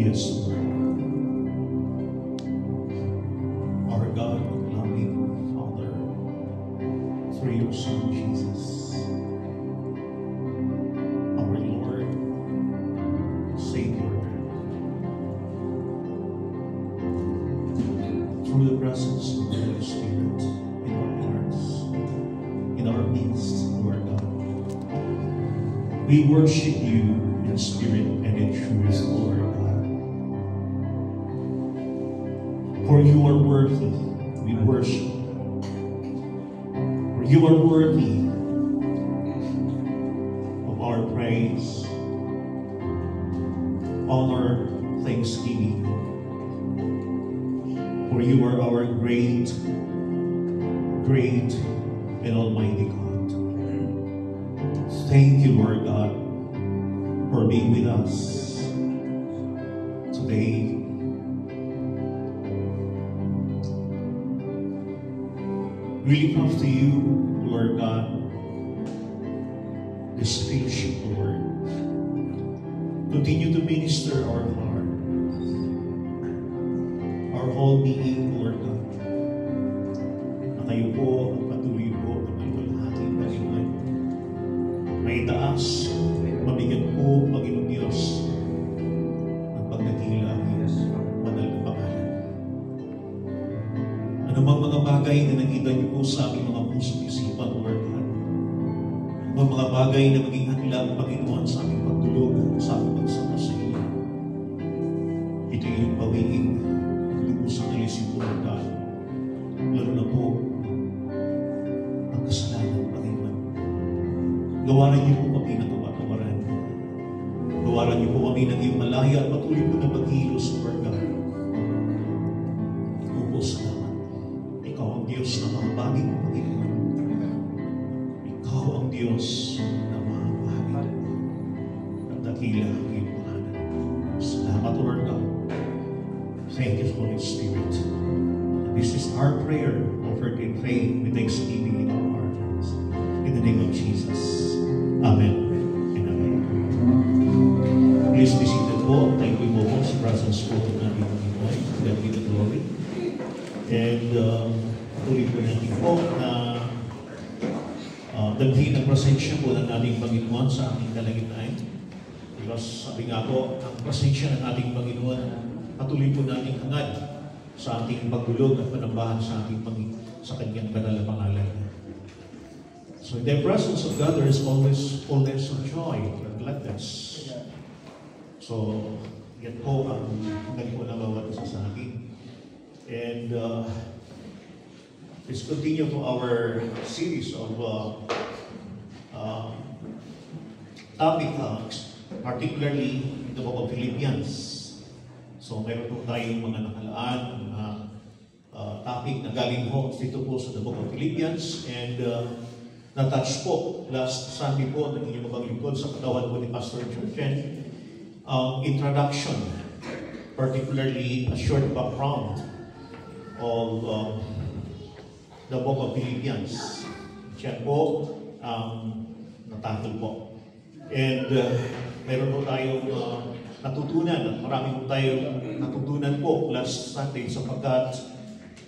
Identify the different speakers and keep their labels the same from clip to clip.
Speaker 1: Yes, Lord. Our God, loving Father, through your Son, Jesus, our Lord, Savior, through the presence of the Holy Spirit in our hearts, in our midst, Lord God, we worship you in spirit and in truth, Lord God. For you are worthy, we worship. For you are worthy of our praise, honor, thanksgiving. For you are our great, great and almighty God. Thank you, Lord God, for being with us today. We look up to you, Lord God, this fellowship, Lord. Continue to minister our heart, our whole being, Lord God. Na kayo po ang patuloy po ng iwalhati, Panginoon. May taas, mabigat po, Panginoon Diyos, ang pagdakila ng banal na pangalan. Ano bang mga bagay na nakita niyo po sa aming mga puso't isipan, Lord God? Ano bang mga bagay na maging hadlang, Panginoon, sa aming pagdulog, sa aming pagsama sa iyo? Ito yung pawiing, lubusang alisin po, Lord God. Lalo na po, ang kasalanan, Panginoon. Gawaran niyo po kami ng kapatawaran. Gawaran niyo po kami ng iyong malaya at patuloy po na paghilos, Lord God. Upo salamat. Ikaw ang Diyos na mahabagin, Panginoon. Ikaw ang Diyos na mahabagin. At dakila ang iyong pangalan. Salamat, Lord God. Thank you, Holy Spirit. And this is our prayer, offered in faith with thanksgiving in our hearts. In the name of Jesus. Amen and amen. Please be seated po. Thank you po sa presence po ng ating Panginoon. God be the glory. And tuloy po natin po na dalhin ang presensya po ng ating Panginoon sa ating kalagitnaan. Because sabi nga po, ang presensya ng ating Panginoon patuloy po nating hangad sa ating pagdulog at panambahan sa ating sa kanyang banal na pangalan. So in the presence of God, there is always fullness of joy and gladness. So, yan po ang hangad po na bawat isa sa akin. And let's continue to our series of topics, particularly in the book of Philippians. So, meron po tayong mga nakalaan, topic na galing po dito po sa the book of Philippians. And na-touch po last Sunday po ng inyong maglingkod sa katawan po ni Pastor Jurgen, introduction, particularly a short background of the book of Philippians. Siya po natakil po. And meron po tayong natutunan at marami po tayong natutunan po last Sunday sapagkat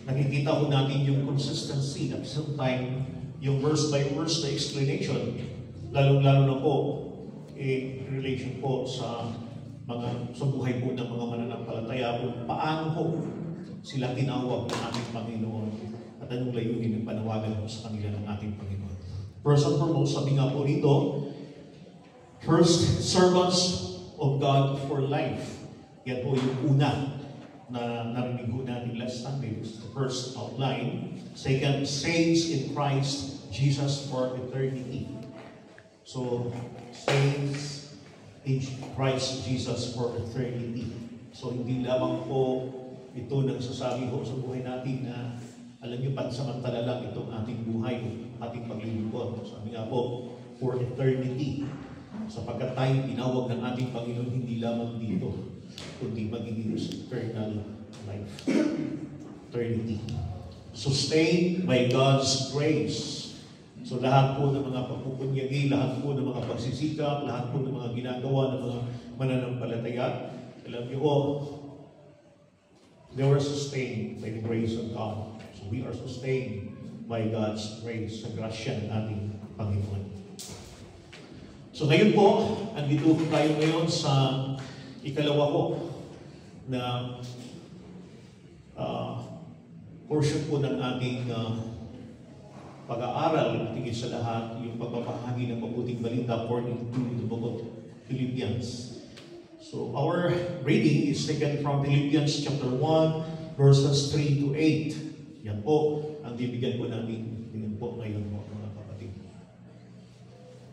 Speaker 1: nakikita po natin yung consistency at sometimes yung verse by verse na explanation, lalong-lalo na po in relation po sa buhay po ng mga mananampalataya kung paano po sila tinawag ng ating Panginoon at anong layunin ng panawagan po sa kanila ng ating Panginoon. First and foremost, sabi nga po rito, first, servants of God for life. Yan po yung una na narinig po natin last Sunday. This is the first outline. Second, saints in Christ Jesus for eternity. So, saints in Christ Jesus for eternity. So, hindi lamang po ito nagsasabi ho sa buhay natin na alam niyo, pansamantala lang itong ating buhay, ating paglilingkod. Sabi nga po, for eternity. Sapagkat tayo tinawag ng ating Panginoon hindi lamang dito, kundi magiging eternal life. Eternity. Sustained by God's grace. So lahat po ng mga pagpupunyagi, lahat po ng mga pagsisikap, lahat po ng mga ginagawa ng mga mananampalataya Alam niyo po, they were sustained by the grace of God. So we are sustained by God's grace, sa grasya ng ating Panginoon. So ngayon po, andito tayo ngayon sa ikalawa ko na portion po ng ating pag-aaral, at higit sa lahat, yung pagbabahagi ng mabuting balita according to the book of Philippians. So our reading is taken from Philippians chapter 1, verses 3 to 8. Yan po ang bibigyan po namin po ngayon po, mga kapatid.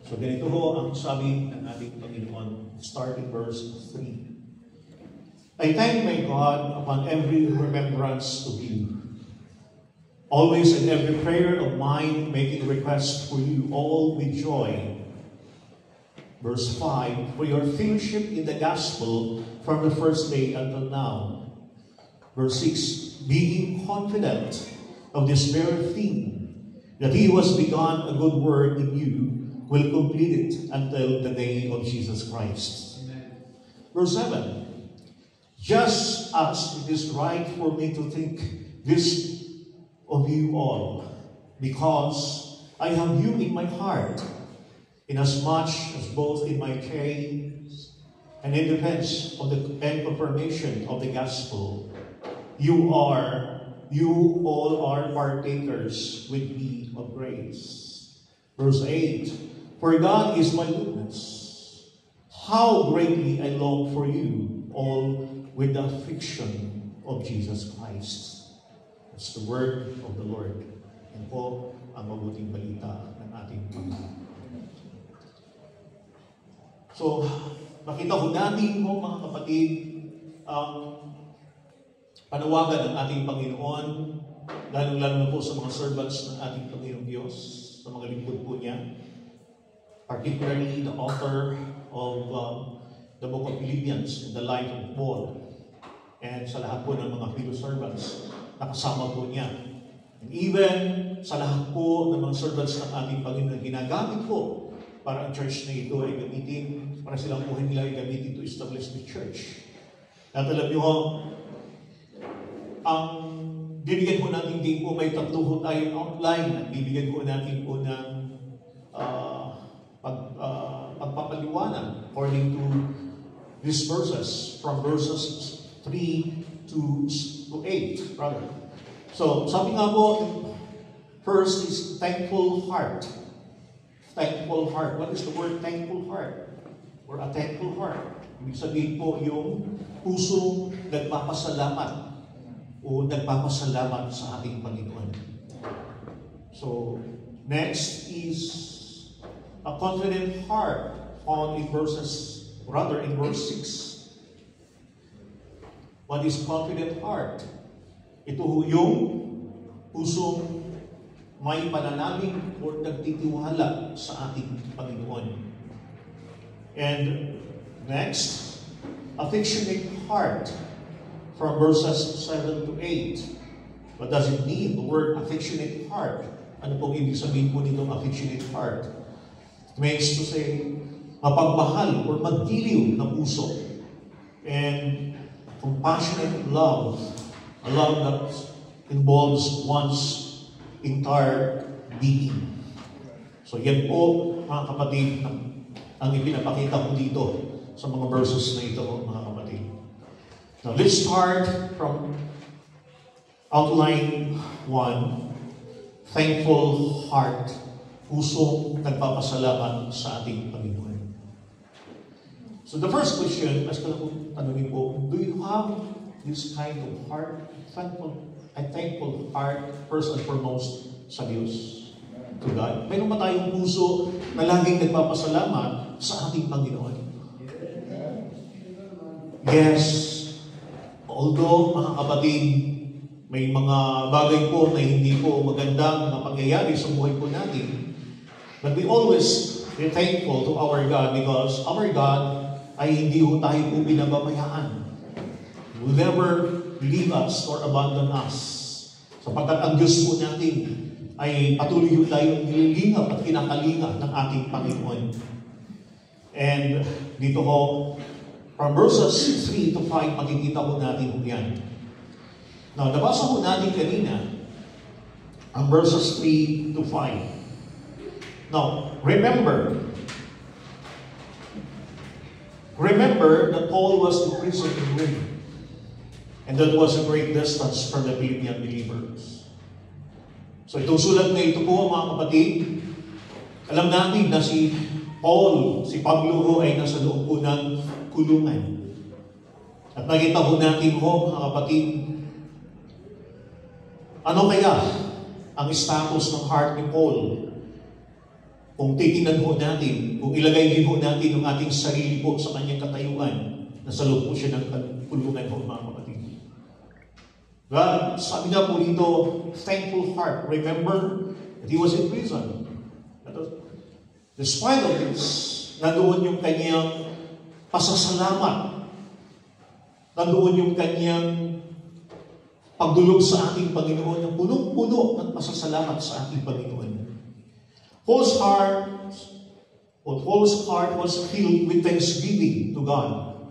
Speaker 1: So ganito ho ang sabi ng ating Panginoon, starting verse 3. I thank my God upon every remembrance of you, always in every prayer of mine making request for you all with joy. Verse 5, for your fellowship in the gospel from the first day until now. Verse 6, being confident of this very thing, that he who has begun a good work in you will complete it until the day of Jesus Christ. Amen. Verse 7, just as it is right for me to think this of you all, because I have you in my heart, inasmuch as both in my case and in defense of the and confirmation of the gospel, you all are partakers with me of grace. Verse 8, for God is my witness, how greatly I long for you all with the affliction of Jesus Christ. That's the word of the Lord. Yan po ang mabuting balita ng ating Panginoon. So, makita ko natin po mga kapatid, ang panawagan ng ating Panginoon, lalong-lalo na po sa mga servants ng ating Panginoong Diyos, sa mga lingkod po niya, particularly the author of the book of Philippians and the life of Paul, and sa lahat po ng mga fellow servants na kasama po niya. And even sa lahat po ng mga servants ng ating Panginoon, ginagamit po para ang church na ito ay gamitin, para silang buhay nila ay gamitin to establish the church. At alam niyo ho, ang bibigyan po natin din po, may tatlo ho tayong outline at bibigyan po natin po ng pagpapaliwanag according to these verses, from verses 3 to 8, rather. So, sabi nga po, first is thankful heart. Thankful heart. What is the word thankful heart? Or a thankful heart? Ibig sabihin po yung pusong nagpapasalamat o nagpapasalamat sa ating Panginoon. So, next is a confident heart found in verse 6. What is confident heart? Ito yung pusong may pananalig o nagtitiwala sa ating Panginoon. And next, affectionate heart from verses 7 to 8. What does it mean, the word affectionate heart? Ano pong ibig sabihin po nitong affectionate heart? It means to say, mapagmahal or magdiliw na puso. And compassionate love, a love that involves one's entire being. So yan po, mga kapatid, ang ipinapakita ko dito sa mga verses na ito, mga kapatid. Now, let's start from outline 1, thankful heart, pusong nagpapasalamat sa ating Panginoon. So the first question, as ko tanungin po, do you have this kind of heart, thankful heart, first and foremost, sa Diyos, to God? Mayroon ba tayong puso na laging nagpapasalamat sa ating Panginoon? Yes. Although, mga kapatid, may mga bagay po na hindi po magandang na pangyayari sa buhay po natin, but we always be thankful to our God because our God ay hindi po tayo po binababayaan. He will never leave us or abandon us. Sapagkat ang Diyos po natin ay patuloy yung tayong nililingap at kinakalinga ng ating Panginoon. And dito ko, From verses 3 to 5, makikita po natin po yan. Now, nabasa po natin kanina ang verses 3 to 5. Now, remember that Paul was imprisoned in Rome. And that was a great distance from the Philippian believers. So itong sulat na ito po, mga kapatid, alam natin na si Paul, si Pablo ho ay nasa loob po ng kulungan. At nakita po natin ho, mga kapatid, ano kaya ang status ng heart ni Paul? Kung titingnan ho natin, kung ilagay din ho natin ang ating sarili po sa kanyang katayuan, nasa loob po siya ng kulungan ho, mga kapatid. God, sabi nga po dito, thankful heart. Remember that he was in prison. Despite of this, nandoon yung kanyang pasasalamat. Nandoon yung kanyang pagdulog sa ating Panginoon, yung punong-puno ng pasasalamat sa ating Panginoon. Paul's heart was filled with thanksgiving to God.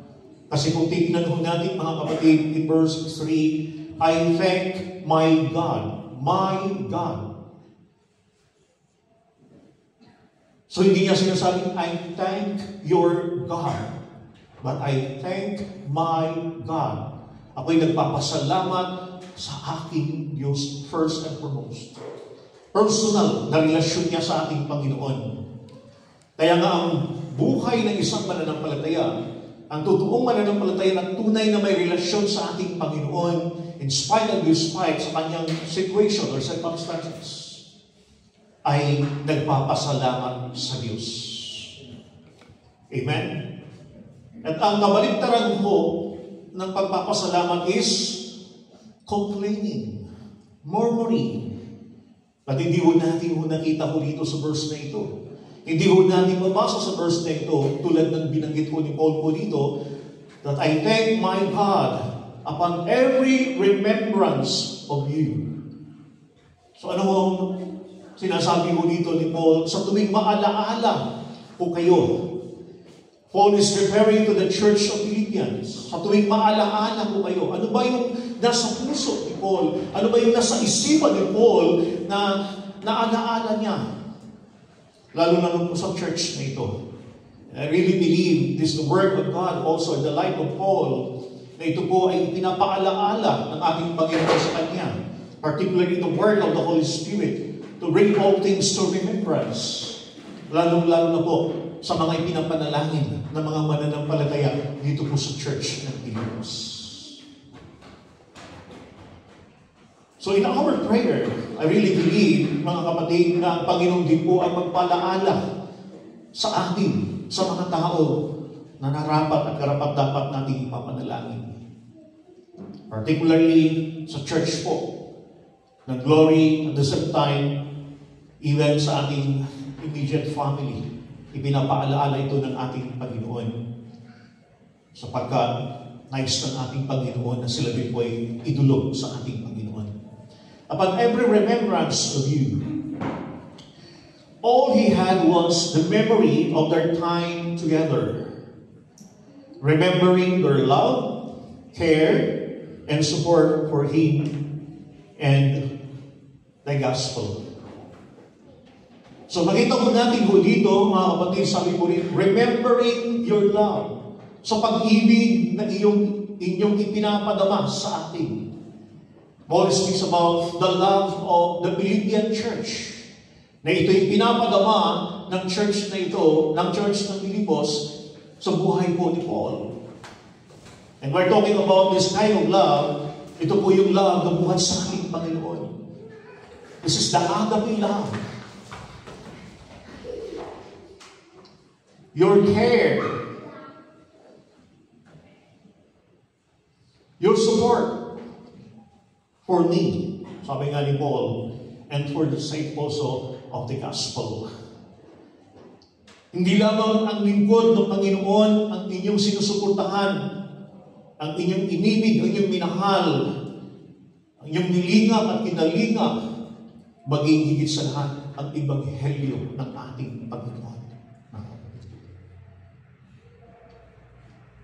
Speaker 1: Kasi kung titignan ho natin, mga kapatid, in verse 3, I thank my God. So hindi niya sinasabing, I thank your God. But I thank my God. Ako'y nagpapasalamat sa aking Diyos first and foremost. Personal na relasyon niya sa ating Panginoon. Kaya nga ang buhay ng isang mananampalataya, ang totoong mananampalataya na tunay na may relasyon sa ating Panginoon, in spite of despite sa kanyang situation or circumstances, ay nagpapasalamat sa Diyos. Amen? At ang kabaligtaran ho ng pagpapasalamat is complaining, murmuring. At hindi ho natin nakita ho dito sa verse na ito. Hindi ho natin mabasa sa verse na ito, tulad ng binanggit ho ni Paul po dito, that I thank my God upon every remembrance of you. So ano ho sinasabi ho dito ni Paul? Sa tuwing maalaala po kayo. Paul is referring to the church of Philippians. Sa tuwing maalaala po kayo. Ano ba yung nasa puso ni Paul? Ano ba yung nasa isipan ni Paul na naalaala niya? Lalo na po sa church na ito. I really believe this is the word of God also in the life of Paul, na ito po ay pinapaalaala ng ating Panginoon sa Kanya. Particularly the word of the Holy Spirit to bring all things to remembrance. Lalo-lalo na po sa mga ipinapanalangin ng mga mananampalataya dito po sa church ng Pilipinas. So in our prayer, I really believe, mga kapatid, na ang Panginoon din po ay magpalaala sa atin, sa mga tao na narapat at karapat-dapat natin ipapanalangin. Particularly sa church po, ng glory at the same time, even sa ating immediate family. Ipinapaalaala ito ng ating Panginoon. Sapagkat nais ng ating Panginoon na sila din po ay idulog sa ating Panginoon. Upon every remembrance of you, all he had was the memory of their time together. Remembering their love, care, and support for him and the gospel. So makita po natin po dito, mga kapatid, sabi po rin, remembering your love. So pag-ibig na inyong ipinapadama sa atin. Paul speaks about the love of the Philippian church. Na ito'y pinapadama ng church na ito, ng church ng Filipos, sa buhay po ni Paul. And we're talking about this kind of love. Ito po yung love na buhat sa ating Panginoon. This is the agape love. Your care, your support for me, sabi nga ni Paul, and for the sake also of the gospel. Hindi lamang ang lingkod ng Panginoon ang inyong sinusuportahan, ang inyong inibig, ang inyong minahal, ang inyong nilingap at kinalingap, maging higit sa lahat ang ebanghelyo ng ating Panginoon.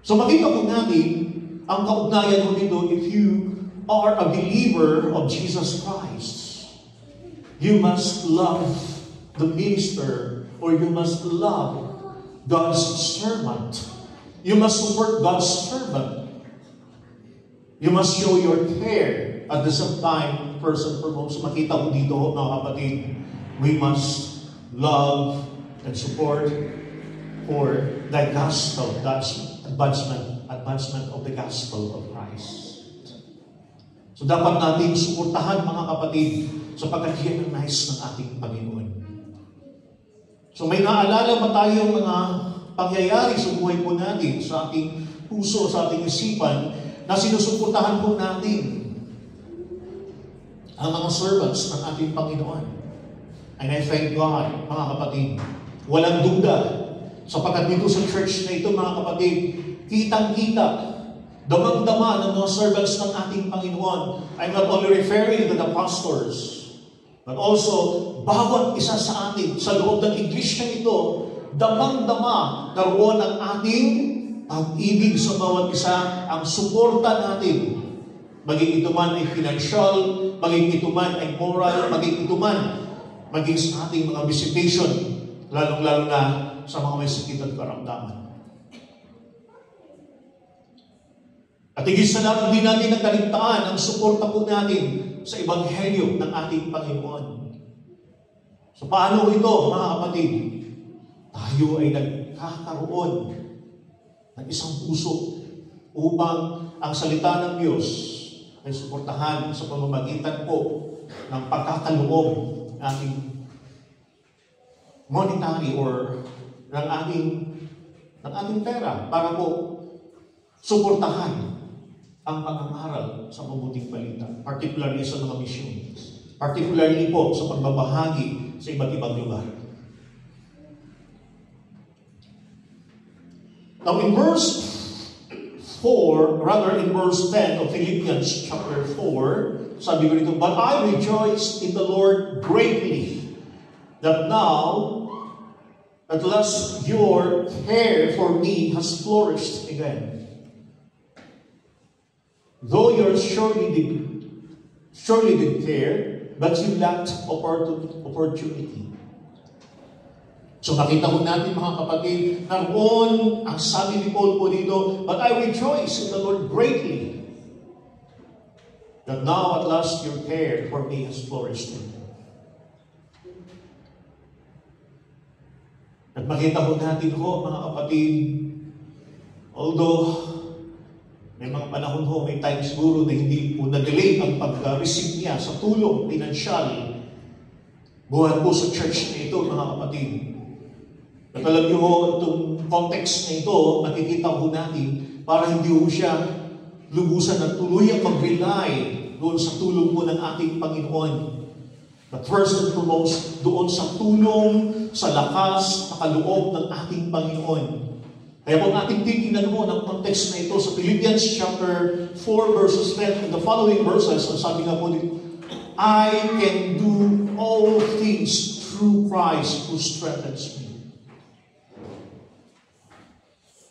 Speaker 1: So So makita po natin ang kaugnayan mo dito if you are a believer of Jesus Christ. You must love the minister or you must love God's servant. You must support God's servant. You must show your care at the same time, first and foremost. Makita ko dito, mga kapatid, we must love and support for the gospel, that's advancement of the gospel of Christ. So dapat natin suportahan, mga kapatid, sapagkat yan ang nais ng ating Panginoon. So may naalala ba tayong mga pangyayari sa buhay po natin, sa ating puso, sa ating isipan, na sinusuportahan po natin ang mga servants ng ating Panginoon? And I thank God, mga kapatid, walang duda, sapagkat dito sa church na ito, mga kapatid, kitang-kita, damang-dama ng mga servants ng ating Panginoon. I'm not only referring to the pastors, but also, bawat isa sa atin, sa loob ng iglesia ito, damang-dama naroon ang ating pag-ibig sa bawat isa, ang suporta natin. Maging ito man ay financial, maging ito man ay moral, maging ito man, maging sa ating mga visitation, lalong-lalo na sa mga may sakit at karamdaman. At higit sa lahat, hindi natin nakaligtaan ang suporta po natin sa Ebanghelyo ng ating Panginoon. So paano ito, mga kapatid? Tayo ay nagkakaroon ng isang puso upang ang salita ng Diyos ay suportahan sa pamamagitan po ng pagkakaloob ng ating monetary or ng ating pera para po suportahan ang pag-aaral sa mabuting balita, particularly sa mga misyon, particularly po sa pagbabahagi sa iba't ibang lugar. Now in verse 4, rather in verse 10 of Philippians chapter 4, sabi ko dito, "But I rejoice in the Lord greatly, that now at last your care for me has flourished again. Though you surely did care, but you lacked opportunity." So nakita ko natin, mga kapatid, naroon ang sabi ni Paul po dito, "But I rejoice in the Lord greatly, that now at last your care for me has flourished." At makita ko natin ho, mga kapatid, although may mga panahon ho, may time siguro na hindi po na-delay ang pag-receive niya sa tulong, pinansyal, buhat po sa church na ito, mga kapatid. At alam niyo ho, itong context na ito, nakikita ho natin, para hindi ho siya lubusan at tuluyang mag-rely doon sa tulong po ng ating Panginoon. But first and foremost, doon sa tulong, sa lakas, sa kaloob ng ating Panginoon. Kaya kung ating titignan mo ng context na ito sa Philippians chapter 4 verses 10 and the following verses, ang sabi nga po dito, "I can do all things through Christ who strengthens me.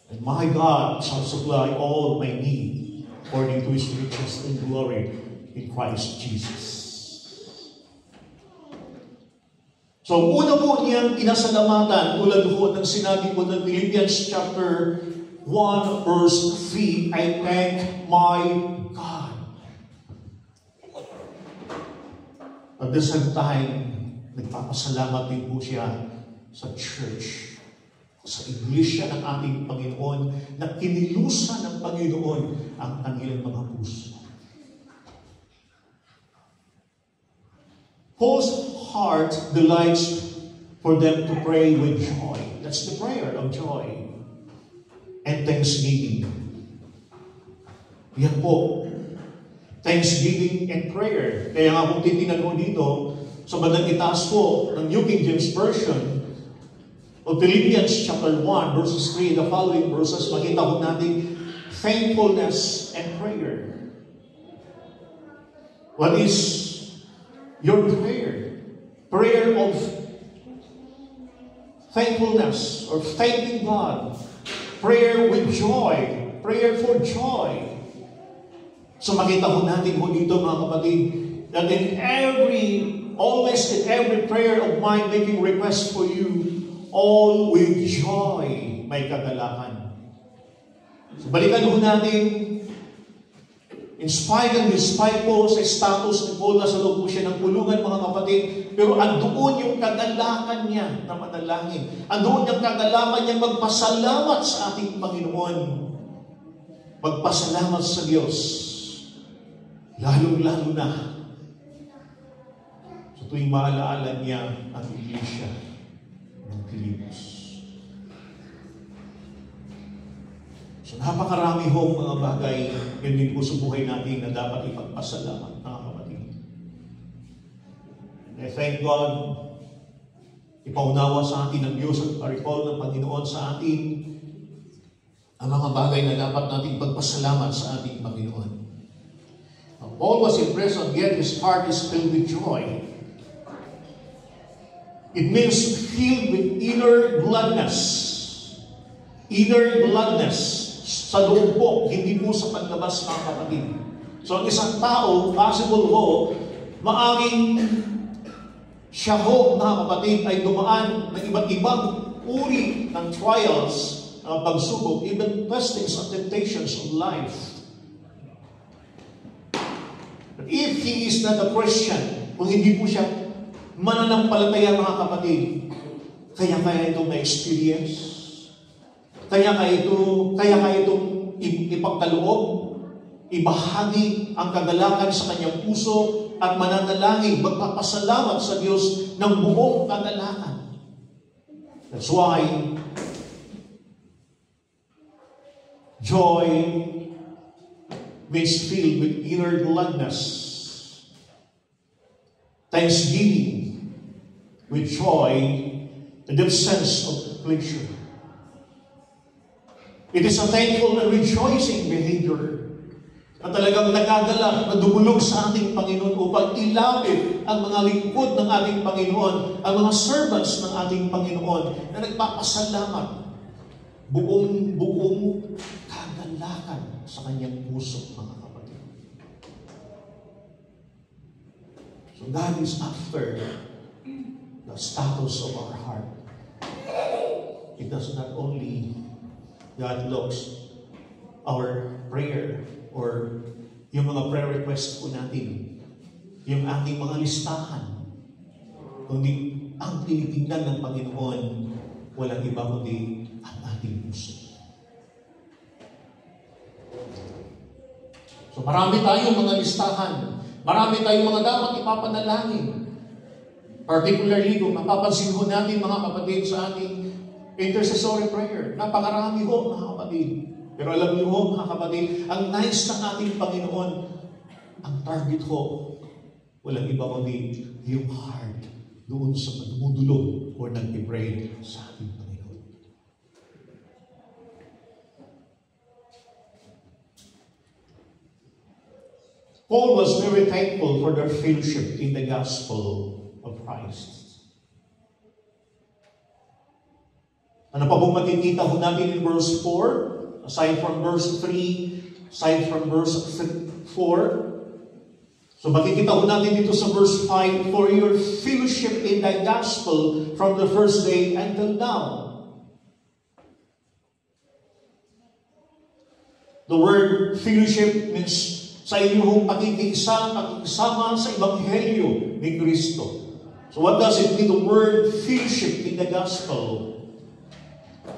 Speaker 1: And my God shall supply all my need according to His riches in glory in Christ Jesus." So, una po niyang pinasalamatan, tulad po ng sinabi po ng Philippians chapter 1 verse 3, "I thank my God." At the same time, nagpapasalamat din po siya sa church, sa iglesia ng ating Panginoon, na kinilusan ng Panginoon ang kanilang mga puso. Paul's heart delights for them to pray with joy. That's the prayer of joy and thanksgiving. Yan po. Thanksgiving and prayer. Kaya nga kung titingnan mo dito, sa bandang itaas po ng New King James Version of Philippians chapter 1 verses 3, the following verses, makita ko natin thankfulness and prayer. What is your prayer? Prayer of thankfulness or thanking God. Prayer with joy. Prayer for joy. So makita ho natin ho dito mga kapatid, that always in every prayer of mine, making request for you, all with joy, may kagalakan. So balikan ho natin, in spite and despite po sa status ni Paul, nasa loob po siya ng kulungan mga kapatid, pero andoon yung kagalakan niya na manalangin. Andoon yung kagalakan niya magpasalamat sa ating Panginoon. Magpasalamat sa Diyos. Lalong-lalo na sa tuwing maalaala niya ang Iglesia ng Pilipos. So napakarami hong mga bagay yan din po sa buhay natin na dapat ipagpasalamat, mga kapatid. And I thank God, ipaunawa sa atin ng Diyos at parikol ng Panginoon sa atin ang mga bagay na dapat natin pagpasalamat sa ating Panginoon. Paul was in prison, yet his heart is filled with joy. It means filled with inner gladness. Inner gladness sa loob po, hindi po sa paglabas ng kapatid. So ang isang tao, possible ho, maaaring siya ho, mga kapatid, ay dumaan ng iba't ibang uri ng trials, pagsubok, even testings and temptations of life. But if he is not a Christian, kung hindi po siya mananampalataya mga kapatid, kaya itong na-experience, kaya itong ipagkaloob, ibahagi ang kagalakan sa kanyang puso at mananalangin, magpapasalamat sa Diyos ng buong kagalakan. That's why joy means filled with inner gladness. Thanksgiving with joy, the deep sense of pleasure. It is a thankful and rejoicing behavior na talagang nagagalak na dumulog sa ating Panginoon upang ilapit ang mga lingkod ng ating Panginoon, ang mga servants ng ating Panginoon na nagpapasalamat buong kagalakan sa kanyang puso, mga kapatid. So God is after the status of our heart. It does not only God looks our prayer or yung mga prayer requests po natin, yung ating mga listahan, kundi ang tinitingnan ng Panginoon, walang iba kundi ang ating puso. So marami tayong mga listahan, marami tayong mga dapat ipapanalangin. Particularly kung mapapansin ho natin mga kapatid sa ating intercessory prayer, napakarami ho mga kapatid. Pero alam niyo ho mga kapatid, ang nais ng ating Panginoon, ang target ho, walang iba kundi yung heart doon sa dumudulog o nag-pray sa ating Panginoon. Paul was very thankful for their fellowship in the gospel of Christ. Ano pa pong makikita ho natin in verse 4? Aside from verse 3, aside from verse 4. So makikita ho natin dito sa verse 5, for your fellowship in the gospel from the first day until now. The word fellowship means sa inyong pakikisama sa Ebanghelyo ni Kristo. So what does it mean, the word fellowship in the gospel?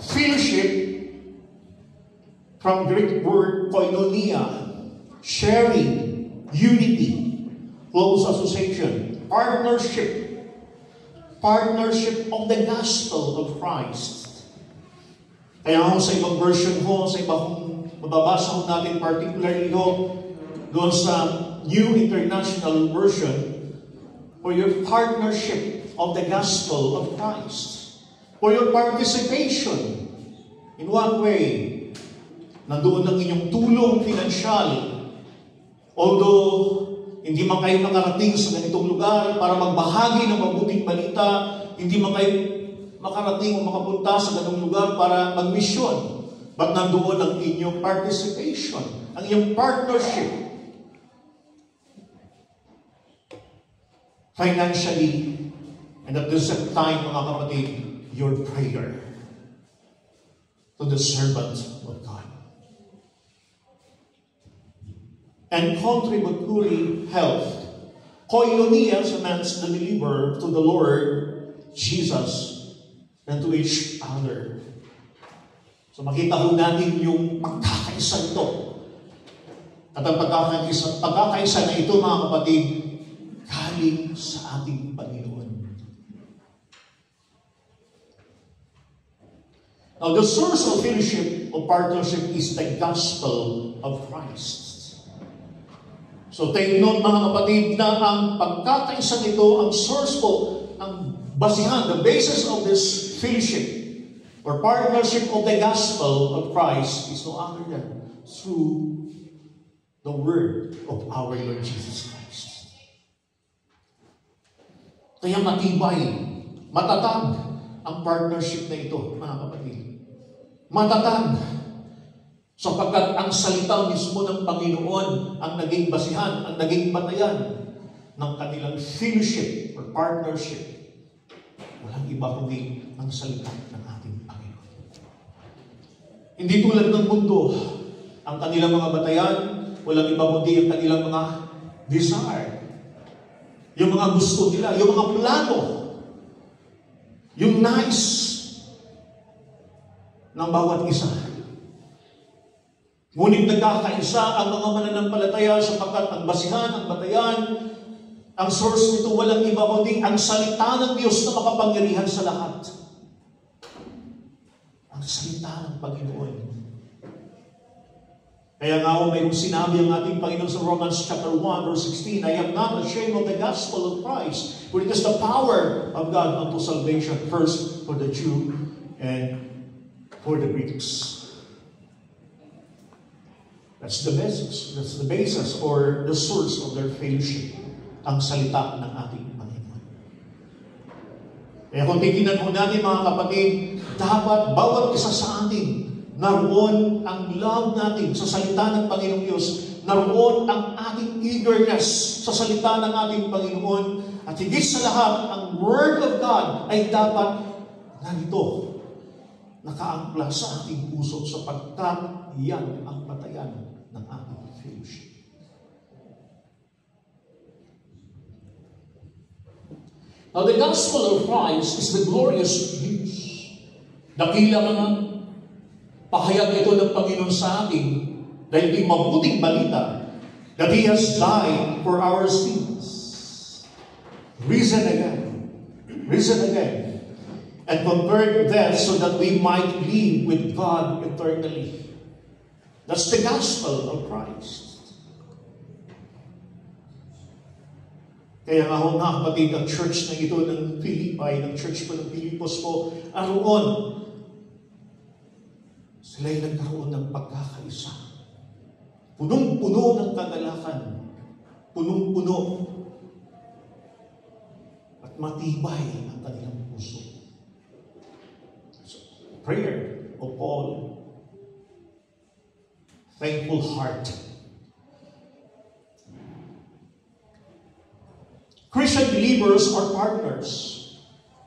Speaker 1: Fellowship, from Greek word koinonia, sharing, unity, close association, partnership of the gospel of Christ. Kaya ho sa ibang version ho, sa ibang mababasa ho natin, particularly ho, doon sa New International Version, for your partnership of the gospel of Christ. For your participation. In what way? Nandoon ang inyong tulong pinansyal. Although, hindi man kayo nakarating sa ganitong lugar para magbahagi ng mabuting balita, hindi man kayo makarating o makapunta sa ganitong lugar para magmisyon. But nandoon ang inyong participation, ang inyong partnership. Financially, and at the same time, mga kapatid, your prayer to the servant of God. And contributory health, koinonia cements the believer to the Lord Jesus and to each other. So makita ho natin yung pagkakaisa ito. At ang pagkakaisa na ito, mga kapatid, galing sa ating Panginoon. Now, the source of fellowship or partnership is the gospel of Christ. So take note, mga kapatid, na ang pagkakaisa nito, ang source po, ang basihan, the basis of this fellowship or partnership of the gospel of Christ is no other than through the word of our Lord Jesus Christ. Kaya matibay, matatag ang partnership na ito, mga kapatid. Matatag. Sapagkat ang salita mismo ng Panginoon ang naging basihan, ang naging batayan ng kanilang fellowship or partnership. Walang iba kundi ang salita ng ating Panginoon. Hindi tulad ng mundo, ang kanilang mga batayan, walang iba kundi ang kanilang mga desire. Yung mga gusto nila, yung mga plano, yung nais ng bawat isa. Ngunit nagkakaisa ang mga mananampalataya sapagkat ang basihan, ang batayan, ang source nito walang iba kundi ang salita ng Diyos na makapangyarihan sa lahat. Ang salita ng Panginoon. Kaya nga mayroong sinabi ang ating Panginoon sa Romans chapter 1 verse 16, I am not ashamed of the gospel of Christ, for it is the power of God unto salvation, first for the Jew and for the Greeks. That's the basis or the source of their fellowship, ang salita ng ating Panginoon. Kaya kung titignan po natin, mga kapatid, dapat bawat isa sa atin, naroon ang love natin sa salita ng Panginoong Diyos, naroon ang ating eagerness sa salita ng ating Panginoon, at higit sa lahat, ang Word of God ay dapat narito, nakaangkla sa ating puso sapagkat yan ang batayan ng ating fellowship. Now, the gospel of Christ is the glorious news. Dakila mga pahayag ito ng Panginoon sa atin dahil ito'y mabuting balita that He has died for our sins. Risen again, and conquered death so that we might live with God eternally. That's the gospel of Christ. Kaya nga ho nga kapatid, ang church na ito ng Philippi, ng church po ng Pilipos po, aroon, sila'y nagkaroon ng pagkakaisa. Punong-puno ng kagalakan. Punong-puno. At matibay ang kanilang puso. So, prayer of Paul. Thankful heart. Christian believers are partners.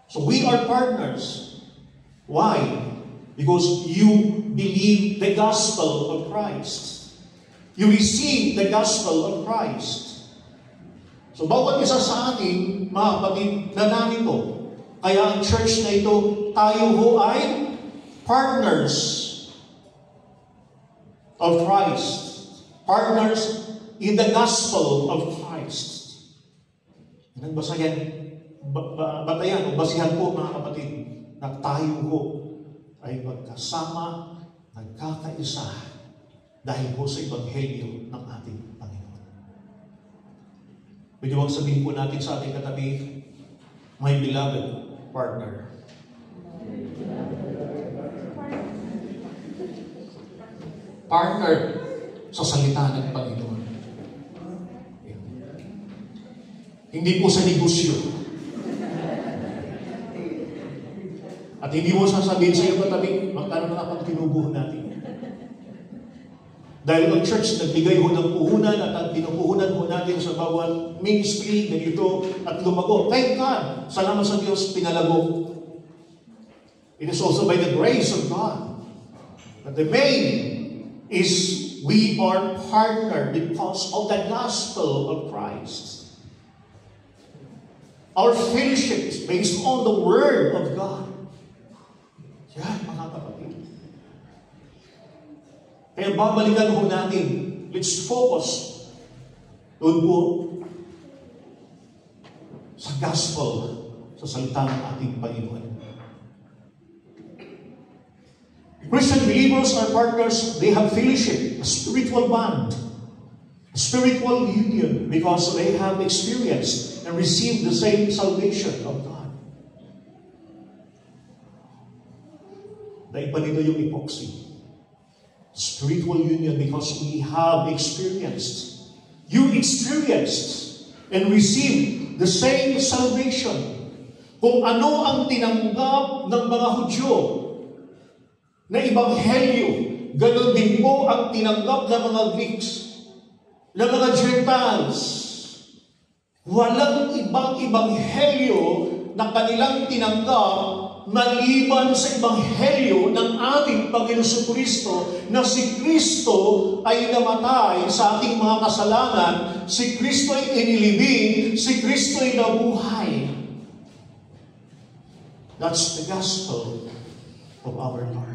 Speaker 1: So we are partners. Why? Because you believe the gospel of Christ. You receive the gospel of Christ. So bawat isa sa atin, mga kapatid, na narito. Kaya ang church na ito, tayo ho ay partners of Christ. Partners in the gospel of Christ. Yan ang batayan o basihan po, mga kapatid, na tayo ho ay magkasama, nagkakaisa dahil po sa Ebanghelyo ng ating Panginoon. Pwede bang sabihin po natin sa ating katabi, my beloved partner. Partner sa salita ng Panginoon. Hindi po sa negosyo. At hindi mo sasabihin sa iyo katabi, magkano na pag tinubuhan natin. Dahil ang church nagbigay ho ng puhunan at ang pinupuhunan ho natin sa bawat ministry, ganito at lumago. Thank God! Salamat sa Diyos, pinalago. It is also by the grace of God. But the main is we are partnered because of the gospel of Christ. Our fellowship is based on the Word of God. Yan, mga kapatid. Kaya babalikan ho natin. Let's focus doon po sa gospel, sa salita ng ating Panginoon. Christian believers are partners. They have fellowship, a spiritual bond, a spiritual union because they have experienced and received the same salvation of God. Naiba nito yung epoxy. Spiritual union because we have experienced. You experienced and received the same salvation. Kung ano ang tinanggap ng mga Hudyo na ebanghelyo, ganun din po ang tinanggap ng mga Greeks, ng mga Gentiles. Walang ibang ebanghelyo na kanilang tinanggap maliban sa ebanghelyo ng ating Panginoon Kristo na si Kristo ay namatay sa ating mga kasalanan, si Kristo ay inilibing, si Kristo ay nabuhay. That's the gospel of our Lord.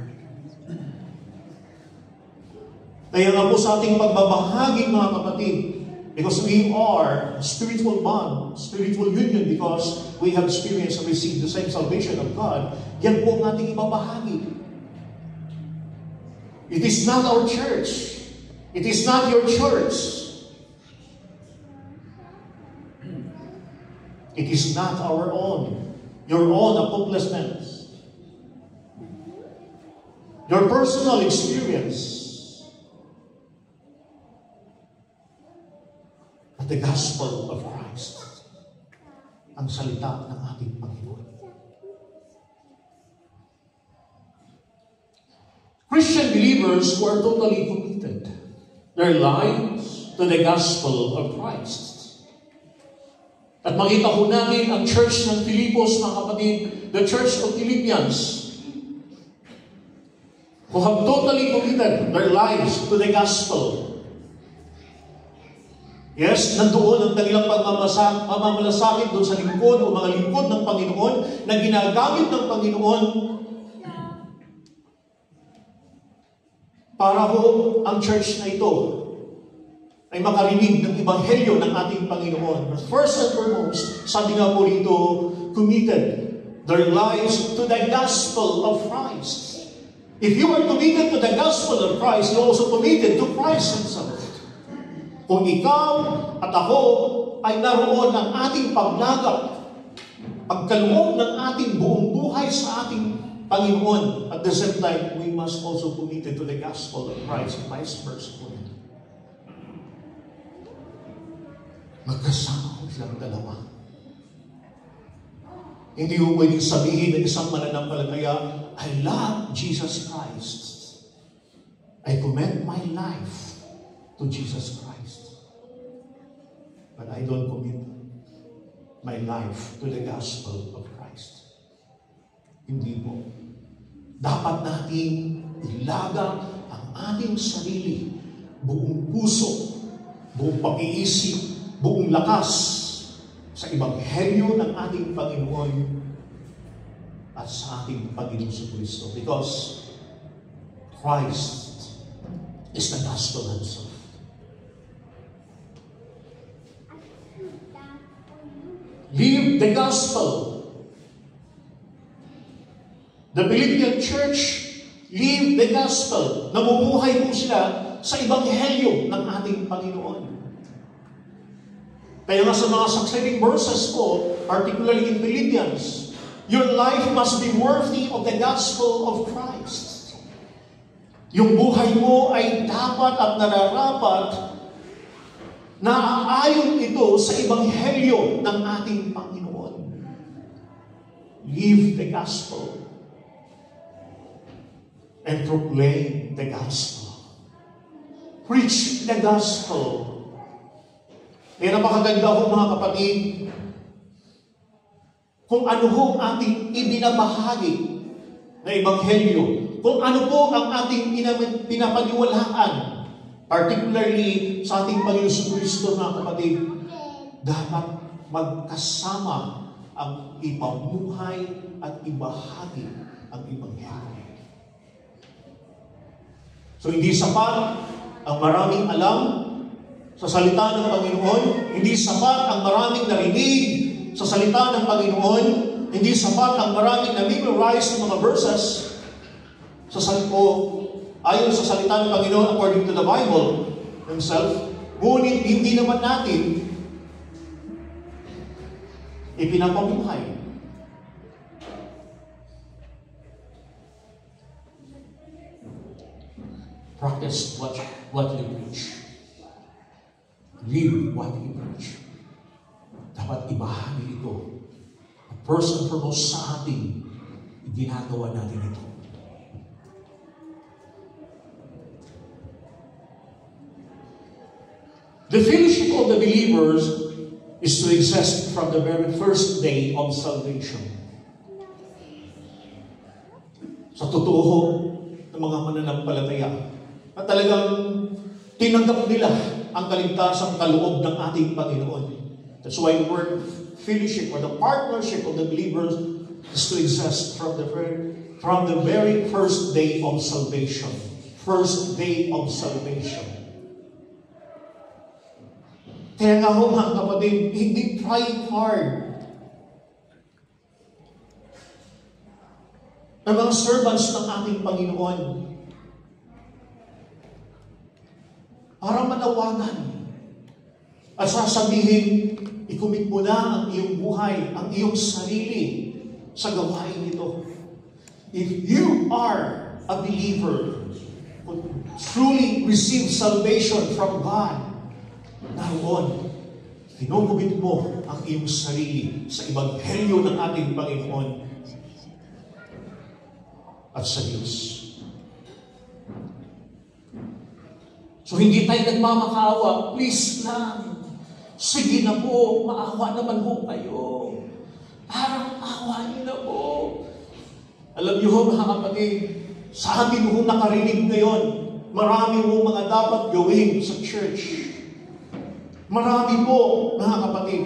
Speaker 1: Kaya nga po sa ating pagbabahagi, mga kapatid, because we are a spiritual bond, spiritual union, because we have experienced and received the same salvation of God, yan po ang ating ibabahagi. It is not our church. It is not your church. It is not our own. Your own accomplishments. Your personal experience. The gospel of Christ. Ang salita ng ating Panginoon. Christian believers who are totally committed their lives to the gospel of Christ. At makita ko natin ang church ng Filipos, mga kapatid, the church of Philippians, who have totally committed their lives to the gospel. Yes, nandoon ang kanilang pagmamalasakit doon sa lingkod o mga lingkod ng Panginoon na ginagamit ng Panginoon para ho ang church na ito ay makarinig ng ebanghelyo ng ating Panginoon. But first and foremost, sabi nga po rito, committed their lives to the gospel of Christ. If you are committed to the gospel of Christ, you also committed to Christ Himself. Kung ikaw at ako ay naroon ng ating paglagap, pagkaloob ng ating buong buhay sa ating Panginoon, at the same time, we must also commit to the gospel of Christ, vice versa. Magkasama ko silang dalawa. Hindi mo pwedeng sabihin ng isang mananampalataya, I love Jesus Christ. I commit my life to Jesus Christ. But I don't commit my life to the gospel of Christ. Hindi po. Dapat nating ilaga ang ating sarili, buong puso, buong pag-iisip, buong lakas sa ebanghelyo ng ating Panginoon at sa ating Panginoon sa Kristo. Because Christ is the gospel Himself. Live the gospel. The Philippian church live the gospel. Namumuhay po sila sa ebanghelyo ng ating Panginoon. Kaya nga sa mga succeeding verses po, particularly in Philippians, your life must be worthy of the gospel of Christ. Yung buhay mo ay dapat at nararapat na aayon ito sa ebanghelyo ng ating Panginoon. Live the gospel and proclaim the gospel. preach the gospel. Kaya napakaganda ho mga kapatid, kung ano ho ang ating ibinabahagi na ebanghelyo, kung ano po ang ating pinapaniwalaan, particularly sa ating Panginoon Kristo mga kapatid, dapat magkasama ang ipamuhay at ibahagi ang ebanghelyo. So hindi sapat ang maraming alam sa salita ng Panginoon, hindi sapat ang maraming narinig sa salita ng Panginoon, hindi sapat ang maraming na-memorize ng mga verses sa salita ayon sa salita ng Panginoon according to the Bible himself. Ngunit hindi naman natin ipinapamuhay. Practice what you preach. Live what you preach. Dapat ibahagi ito. First and foremost sa ating ginagawa natin ito. The fellowship of the believers is to exist from the very first day of salvation. Sa totoo ng mga mananampalataya, at talagang tinanggap nila ang kaligtasang kaloob ng ating Panginoon. That's why the word fellowship or the partnership of the believers is to exist from the very first day of salvation. First day of salvation. Kaya nga ho mga kapatid, hindi trying hard. Ang mga servants ng ating Panginoon para manawagan at sasabihin, ikumit mo na ang iyong buhay, ang iyong sarili sa gawain ito. If you are a believer who truly receive salvation from God, naroon, kinukubit mo ang iyong sarili sa ebanghelyo ng ating Panginoon at sa Diyos. So hindi tayo nagmamakaawa, please lang. Sige na po, maawa naman po kayo. Parang awain na po. Alam niyo ho mga kapatid, sa atin ho nakarinig ngayon, marami ho mga dapat gawin sa church. Marami po mga kapatid.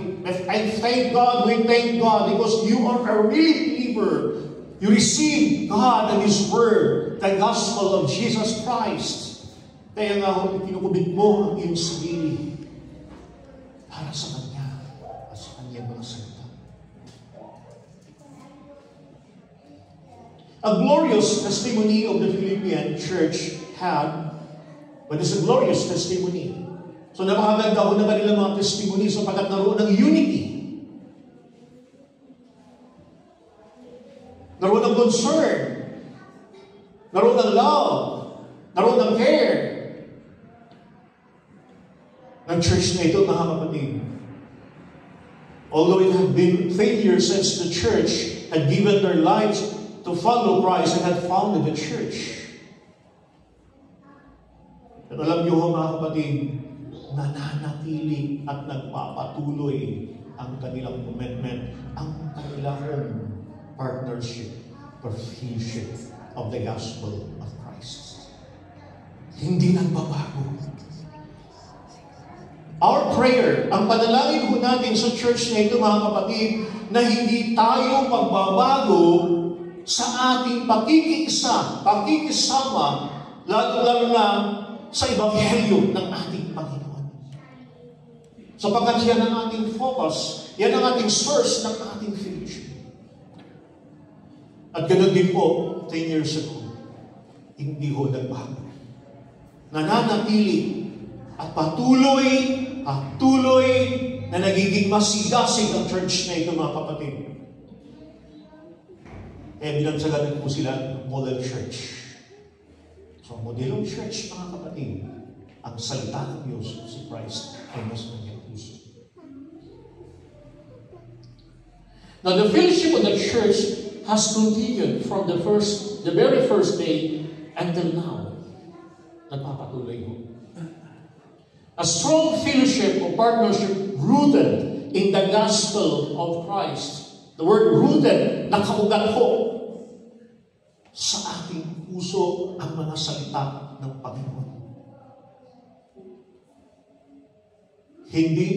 Speaker 1: I thank God, we thank God because you are a real believer. You receive God and His Word, the gospel of Jesus Christ. Kaya nga ho, kinukubit mo ang iyong sarili para sa Kanya at sa Kanyang mga salita. A glorious testimony of the Philippian church had, but it's a glorious testimony. So napakaganda ho na kanilang mga testimony sapagkat naroon ng unity. Naroon ng concern. Naroon ng love. Naroon ng care. Ng church na ito, mga kapatid. Although it had been failure since the church had given their lives to follow Christ and had founded the church. At alam niyo mga kapatid, nananatili at nagpapatuloy ang kanilang commitment, ang kanilang partnership or fellowship of the gospel of Christ. Hindi nagbabago. Our prayer, ang panalangin ho natin sa church na ito mga kapatid, na hindi tayo magbabago sa ating pakikisama, lalo na sa ebanghelyo ng ating Panginoon. Sapagkat yan ang ating focus, yan ang ating source ng ating fellowship. At ganoon din po, 10 years ago, hindi ho nagbago. Nananatili at patuloy na nagiging masigasig ang church na ito, mga kapatid. Kaya binansagan po sila model church. So, modelong church, mga kapatid, ang salita ng Diyos, si Christ, ay mas kanyang puso. Now, the fellowship of the church has continued from the very first day until now. Nagpapatuloy mo.
Speaker 2: A strong fellowship or partnership rooted in the gospel of Christ. The word rooted, nakaugat ho sa ating puso ang mga salita ng Panginoon. Hindi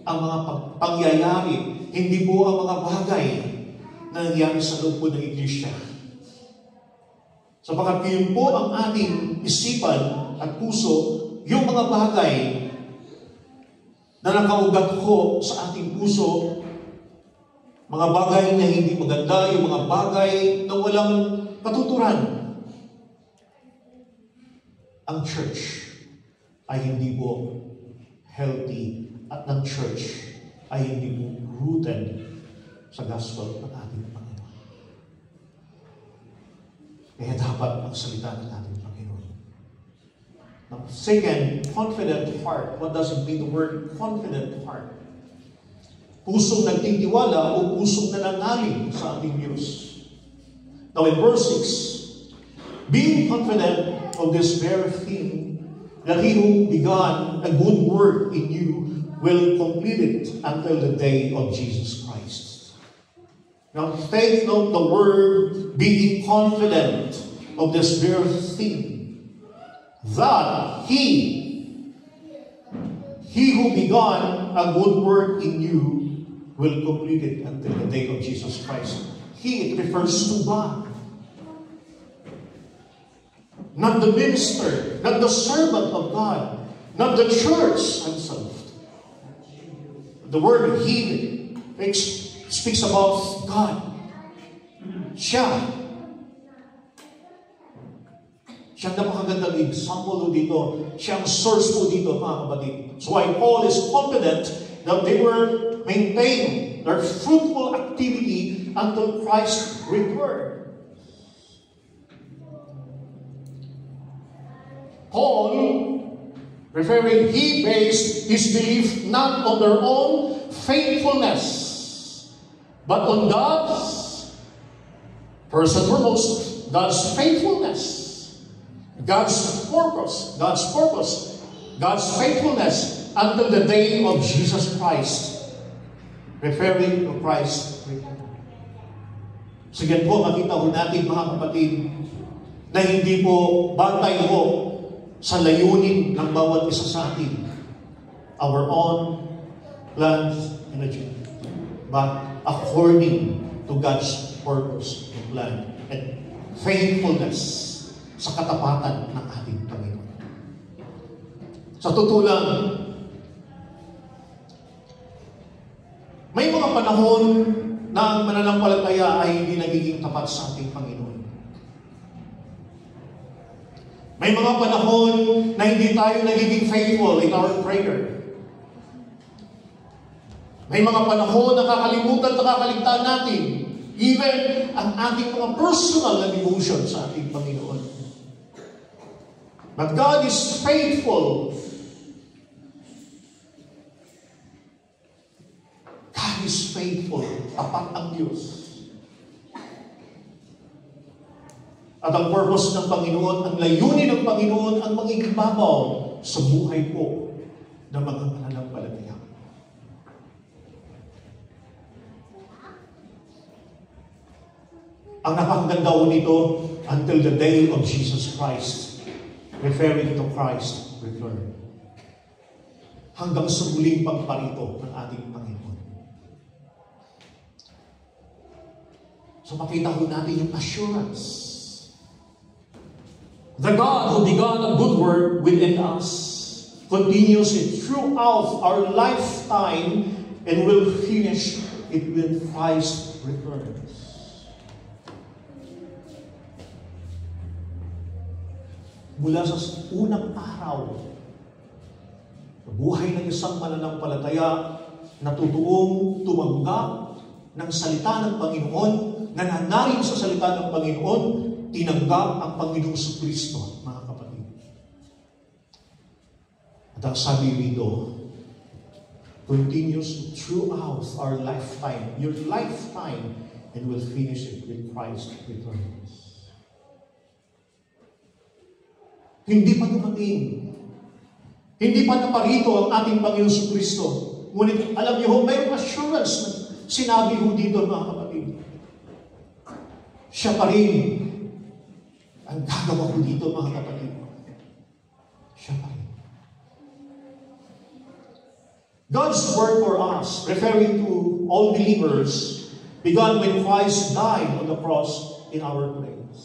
Speaker 2: ang mga pangyayari, hindi po ang mga bagay na nangyari sa loob po ng iglesia. Sapagkat yun po ang ating isipan at puso, yung mga bagay na nakaugat ko sa ating puso, mga bagay na hindi maganda, yung mga bagay na walang patuturan. Ang church ay hindi po healthy at ng church ay hindi po rooted sa gospel ng ating Panginoon. Kaya dapat magsalita ng ating Panginoon. Now, second, confident heart. What does it mean, the word confident heart? Pusong nagtitiwala o pusong nananalig sa ating Diyos. Now in verse 6, being confident of this very thing, that He who began a good work in you will complete it until the day of Jesus Christ. Now take note the word being confident of this very thing, that He who began a good work in you will complete it until the day of Jesus Christ. He, it refers to God. Not the minister, not the servant of God, not the church itself. The word He speaks about God. Siya. Siya ang napakagandang example dito. Siya ang source po dito, mga kapatid. So why Paul is confident that they were maintaining their fruitful activity until Christ's return. Paul, referring, he based his belief not on their own faithfulness, but on God's, first and foremost, God's faithfulness, God's purpose, God's faithfulness until the day of Jesus Christ, referring to Christ. Sige po, makita ho natin mga kapatid na hindi po batay ho sa layunin ng bawat isa sa atin, our own plans and agenda, but according to God's purpose and plan and faithfulness sa katapatan ng ating Panginoon. Sa totoo lang, may mga panahon na ang mananampalataya ay hindi nagiging tapat sa ating Panginoon. May mga panahon na hindi tayo nagiging faithful in our prayer. May mga panahon na nakakaligtaan natin even ang ating mga personal na devotion sa ating Panginoon. But God is faithful. God is faithful. Tapat ang Diyos. At ang purpose ng Panginoon, ang layunin ng Panginoon, ang magiging babaw sa buhay po ng mga mananampalataya. Ang napakaganda ko nito, until the day of Jesus Christ, referring to Christ's return. Hanggang sa muling pagparito ng ating Panginoon. So makita ko natin yung assurance. The God who began a good work within us continues it throughout our lifetime and will finish it when Christ returns. Mula sa unang araw, sa buhay ng isang mananampalataya na totoong tumanggap ng salita ng Panginoon, nananalig sa salita ng Panginoon, tinanggap ang Panginoong Kristo, mga kapatid. At ang sabi rito, continues throughout our lifetime, your lifetime, and will finish it with Christ returns. Hindi pa dumating Hindi pa naparito ang ating Panginoon Kristo. Ngunit alam niyo ho, mayroong assurance na sinabi ho dito, mga kapatid. Siya pa rin ang gagawa ko dito, mga kapatid. Siya pa rin. God's work for us, referring to all believers, began when Christ died on the cross in our place.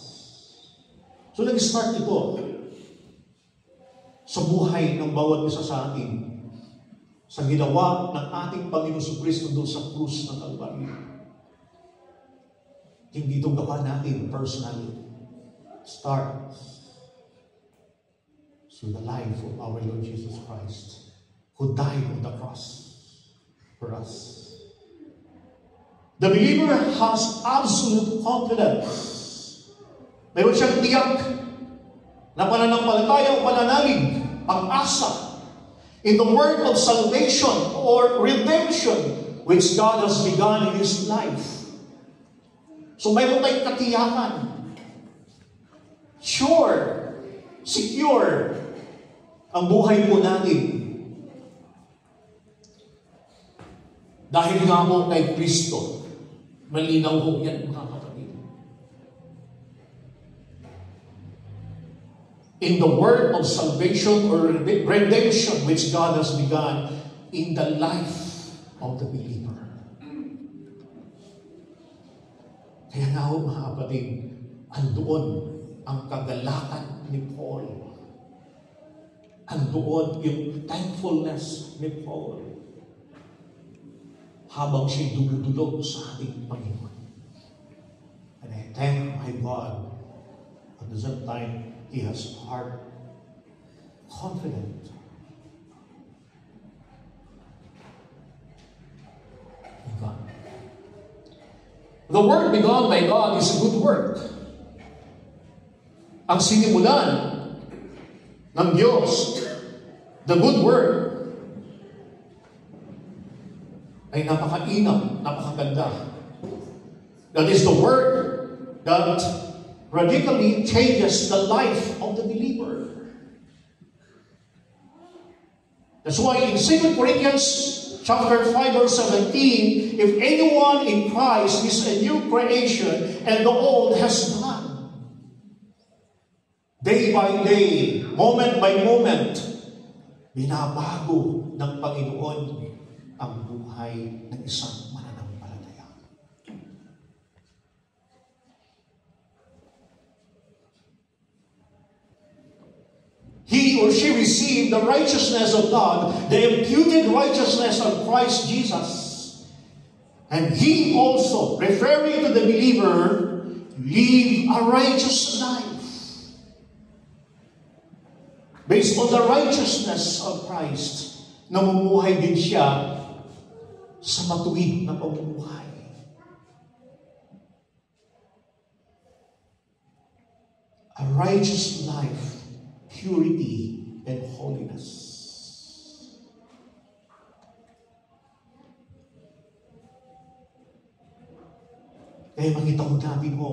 Speaker 2: So nag-start ito sa buhay ng bawat isa sa atin, sa ginawa ng ating Panginoon Kristo doon sa krus ng Kalbaryo. Hindi itong gawa natin personally. Starts through the life of our Lord Jesus Christ, who died on the cross for us. The believer has absolute confidence. Mayroon siyang tiyak na pananampalataya o pananalig, pag-asa in the work of salvation or redemption which God has begun in His life. So mayroon tayong katiyakan. Sure, secure ang buhay po natin. Dahil nga po kay Kristo, malinaw po yan, mga kapatid. In the work of salvation or redemption which God has begun in the life of the believer. Kaya nga ho, mga kapatid, andoon ang kagalakan ni Paul. Andoon yung thankfulness ni Paul habang siya'y dumudulog sa ating Panginoon. And I thank my God. At the same time, he has heart confident in God. The work begun by God is a good work. Ang sinimulan ng Diyos, the good work, ay napakainam, napakaganda. That is the work that radically changes the life of the believer. That's why in 2 Corinthians chapter 5 verse 17, if anyone in Christ is a new creation and the old has gone. Day by day, moment by moment, binabago ng Panginoon ang buhay ng isang mananampalataya. He or she received the righteousness of God, the imputed righteousness of Christ Jesus. And he also, referring to the believer, live a righteous life. Based on the righteousness of Christ, namumuhay din siya sa matuwid na pamumuhay. A righteous life, purity, and holiness. Kaya makita ko natin mo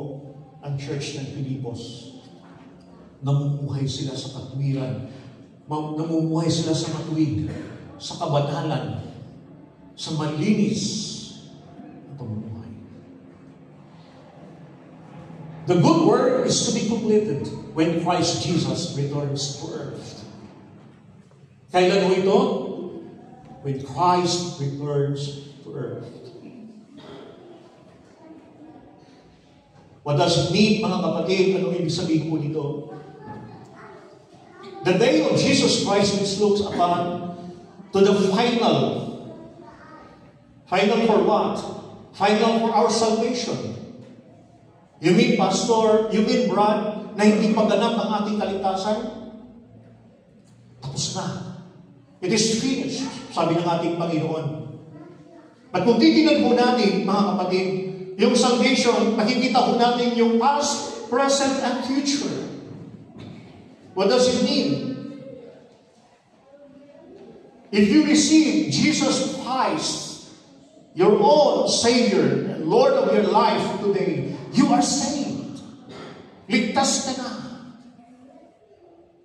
Speaker 2: ang church ng Filipos. Namumuhay sila sa katwiran. Namumuhay sila sa matuwid, sa kabanalan, sa malinis na pamumuhay. The good work is to be completed when Christ Jesus returns to earth. Kailan mo ito? When Christ returns to earth. What does it mean, mga kapatid? Ano ibig sabihin po dito? The day of Jesus Christ which looks upon to the final for what? Final for our salvation. You mean, Pastor, you mean, Brad, na hindi pa ganap ang ating kaligtasan? Tapos na. It is finished, sabi ng ating Panginoon. At kung titignan po natin, mga kapatid, yung salvation, makikita po natin yung past, present, and future. What does it mean? If you receive Jesus Christ, your own Savior and Lord of your life today, you are saved. Ligtas ka na.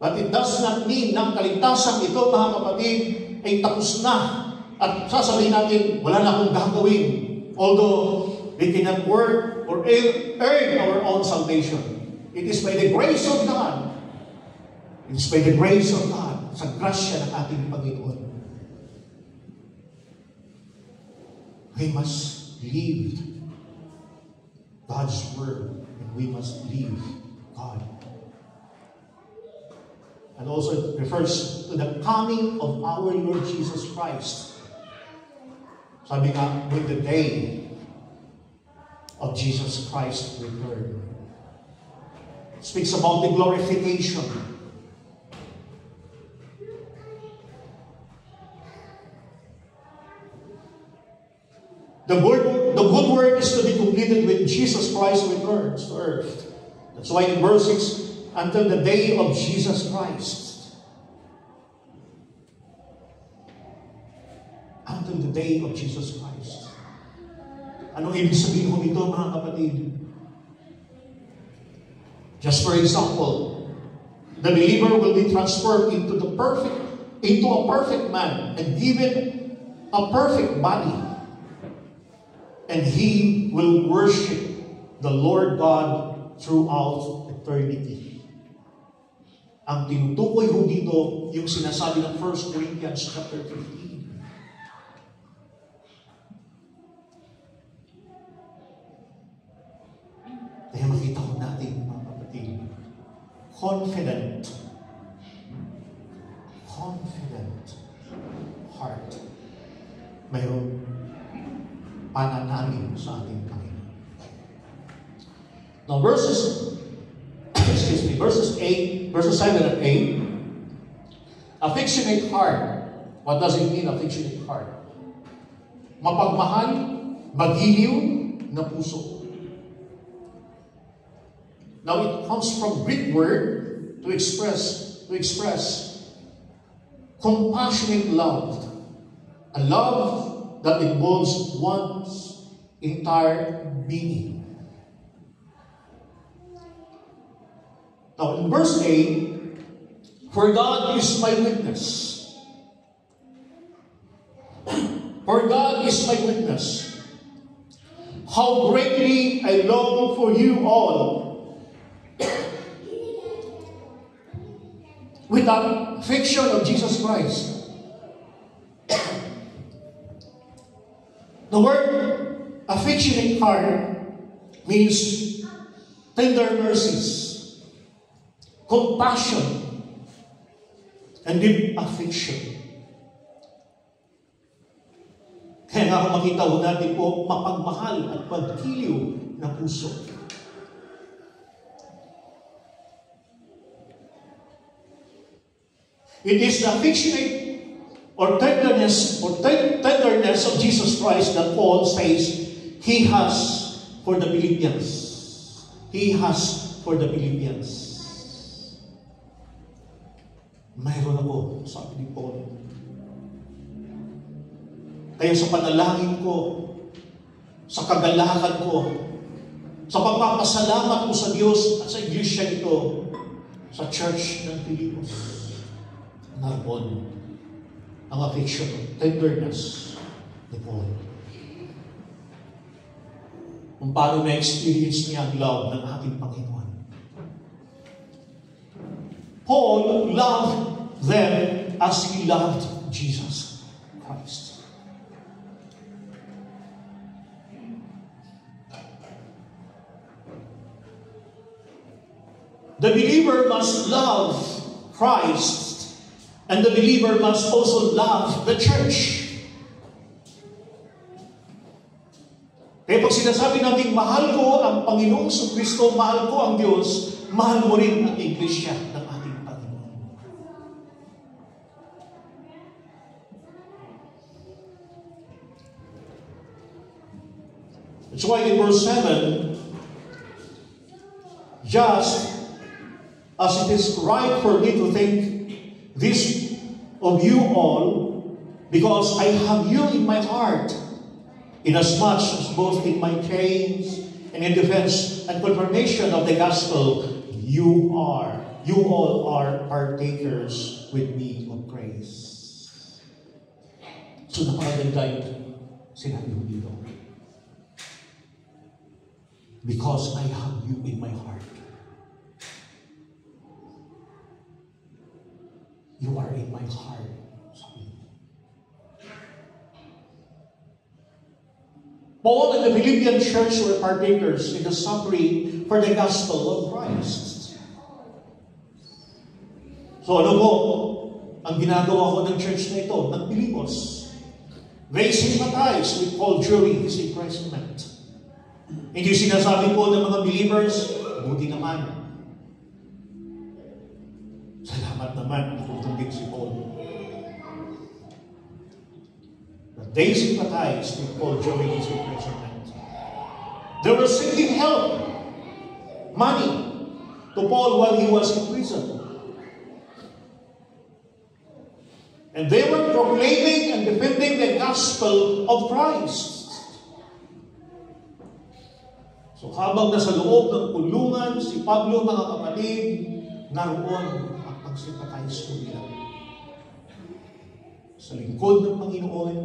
Speaker 2: But it does not mean na ang kaligtasan ito, mga kapatid, ay tapos na. At sasabihin natin, wala na akong gagawin. Although, we cannot work or earn our own salvation. It is by the grace of God. It is by the grace of God. Sa grasya ng ating Panginoon. We must live God's Word. And we must live God. And also it refers to the coming of our Lord Jesus Christ. Sabi nga, with the day of Jesus Christ's return. It speaks about the glorification. The good work is to be completed when Jesus Christ returns to earth. That's why in verse 6, until the day of Jesus Christ. Until the day of Jesus Christ. Anong ibig sabihin ko nito, mga kapatid? Just for example, the believer will be transferred into a perfect man and given a perfect body. And he will worship the Lord God throughout eternity. Ang tinutukoy ho dito, yung sinasabi ng 1 Corinthians chapter 15. Kaya makita ko natin, mga kapatid, confident heart. Mayroon pananalig sa ating Panginoon. Now, verses 7 and 8, affectionate heart. What does it mean, affectionate heart? Mapagmahal, magiliw na puso. Now, it comes from Greek word to express compassionate love. A love that involves one's entire being. Now, in verse 8, for God is my witness. For God is my witness. How greatly I long for you all. With the affection of Jesus Christ. The word affectionate heart means tender mercies, compassion, and deep affection. Kaya nga kung makita ho natin po, mapagmahal at pagkiliw na puso. It is the affectionate or tenderness of Jesus Christ that Paul says He has for the Philippians. He has for the Philippians. Mayroon ako, sabi ni Paul. Kaya sa panalangin ko, sa kagalakan ko, sa pagpapasalamat ko sa Diyos at sa iglesia ito, sa church ng Pilipos, naroon ang affection, tenderness ni Paul. Kung paano na-experience niya ang love ng ating Panginoon. Paul loved them as he loved Jesus Christ. The believer must love Christ, and the believer must also love the church. Kaya pag sinasabi natin, mahal ko ang Panginoong Kristo, mahal ko ang Diyos, mahal mo rin ang iglesia ng ating Panginoon. That's why in verse 7, just as it is right for me to think this of you all, because I have you in my heart, inasmuch as both in my chains and in defense and confirmation of the gospel, you are you all are partakers with me of grace. So napakaganda yung sinabi mo dito. Because I have you in my heart. You are in my heart. Sabi mo. Paul and the Philippian church were partakers in the suffering for the gospel of Christ. So ano po ang ginagawa ko ng church na ito, ng Pilipos? They sympathize with Paul during his imprisonment. Hindi sinasabi po ng mga believers, buti naman. Salamat naman, natutumbig si Paul. But they sympathized with Paul during his imprisonment. They were sending help, money, to Paul while he was in prison. And they were proclaiming and defending the gospel of Christ. So habang nasa loob ng kulungan, si Pablo, mga kapatid, naroon ang pagsimpathize ko nila. Sa lingkod ng Panginoon,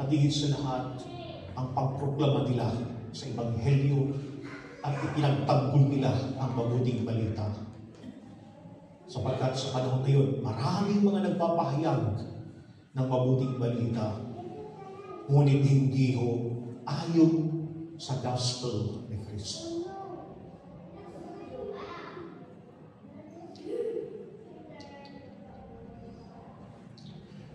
Speaker 2: at higit sa lahat, ang pagproklama nila sa Ebanghelyo at ipinagtanggol nila ang mabuting balita. Sapagkat sa panahon na yun, maraming mga nagpapahayag ng mabuting balita, ngunit hindi ho ayon sa gospel ni Kristo.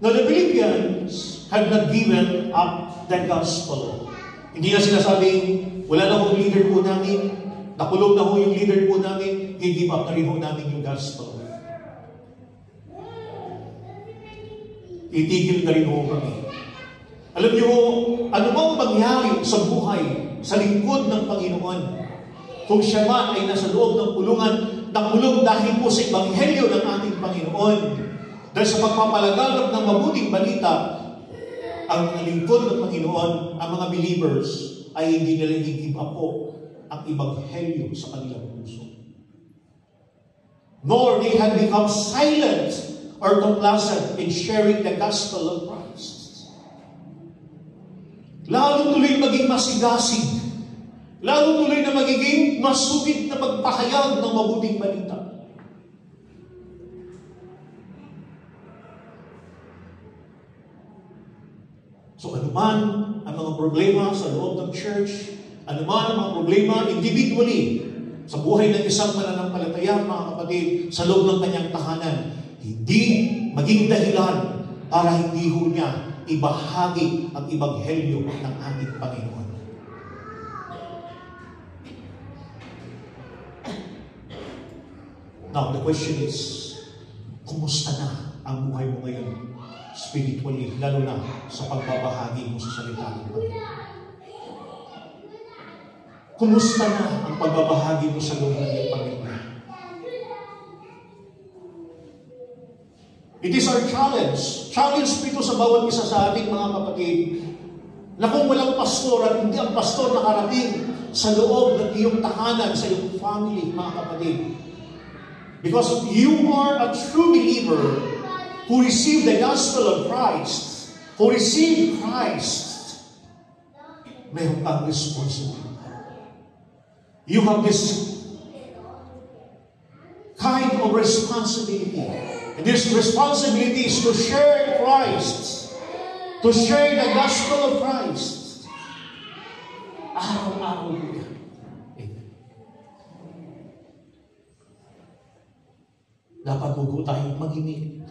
Speaker 2: Now the Philippians had not given up the gospel. Hindi na sinasabing, wala na hong leader po namin, nakulong na ho yung leader po namin, i-give up na rin ho namin yung gospel. Itigil na rin ho kami. Alam niyo, ano bang mangyari sa buhay, sa lingkod ng Panginoon, kung siya man ay nasa loob ng kulungan, nakulong dahil po sa Ebanghelyo ng ating Panginoon, dahil sa pagpapalaganap ng mabuting balita, ang lingkod ng Panginoon, ang mga believers, ay hindi nila i-give up po ang Ebanghelyo sa kanilang puso. Nor they had become silent or complacent in sharing the gospel of Christ. Lalo tuloy maging masigasig. Lalo tuloy na magiging masugid na magpahayag ng mabuting balita. So anuman ang mga problema sa loob ng church, anuman ang mga problema individually sa buhay ng isang mananampalataya, mga kapatid, sa loob ng kanyang tahanan, hindi maging dahilan para hindi ho niya ibahagi ang Ebanghelyo ng ating Panginoon. Now, the question is, kumusta na ang buhay mo ngayon spiritually, lalo na sa pagbabahagi mo sa salita ng Panginoon? Kumusta na ang pagbabahagi mo sa loob ng iyong pamilya? It is our challenge. Challenge ito sa bawat isa sa ating mga kapatid na kung walang pastor at hindi ang pastor nakarating sa loob ng iyong tahanan, sa iyong family, mga kapatid. Because you are a true believer who received the gospel of Christ, who received Christ, mayroon kang responsibility. You have this kind of responsibility. And this responsibility is to share Christ, to share the gospel of Christ. Araw-araw yan. Dapat huwag tayong mag-imik